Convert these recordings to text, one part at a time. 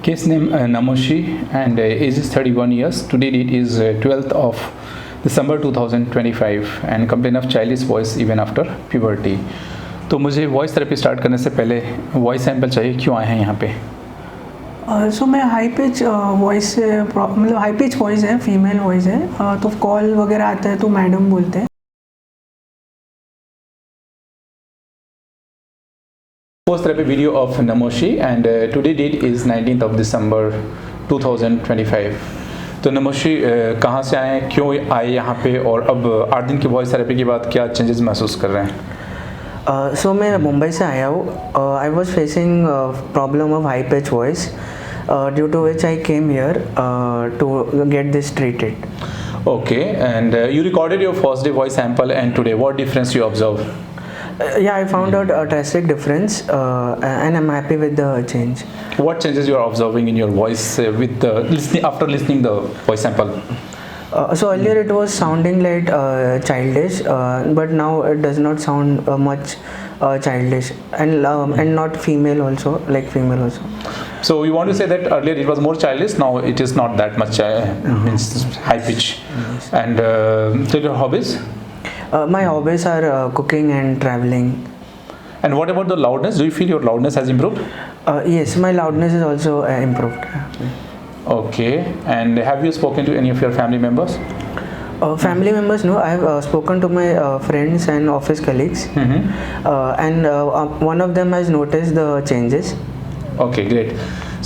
Case name Namoshi and age is 31 years. Today date is 12th of December 2025 and complain of childish voice even after puberty. तो मुझे voice therapy start करने से पहले voice sample चाहिए, क्यों आए हैं यहाँ पे? सो मैं हाई पिच वॉइस से मतलब हाई पिच वॉइस है, फीमेल वॉइस है, तो कॉल वगैरह आता है तो मैडम बोलते हैं. Post therapy video of Namoshi and today date is 19th of December 2025. तो नमोशी कहाँ से आए, क्यों आए यहाँ पे, और अब 8 दिन की वॉइस थेरेपी के बाद क्या चेंजेस महसूस कर रहे हैं? सो मैं मुंबई से आया हूँ. I was facing problem of high pitch voice due to which I came here to get this treated. Okay, and you recorded your first day voice sample and today what difference you observe? Yeah, I found out a drastic difference and I'm happy with the change. What changes you are observing in your voice with the after listening the voice sample? So earlier it was sounding like childish, but now it does not sound much childish and not female also, like female also. So you want to say that earlier it was more childish, now it is not that much means high pitch. Yes. And tell your hobbies. My hobbies are cooking and traveling. And what about the loudness? Do you feel your loudness has improved? Yes, my loudness is also improved. Okay. And have you spoken to any of your family members? Family members, no. I have spoken to my friends and office colleagues, and one of them has noticed the changes. Okay, great.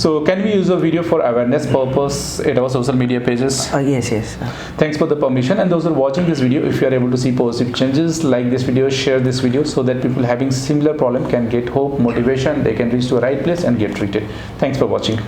So can we use a video for awareness purpose at our social media pages? Yes. Thanks for the permission. And those who are watching this video, if you are able to see positive changes, like this video, share this video so that people having similar problem can get hope, motivation, they can reach to a right place and get treated. Thanks for watching.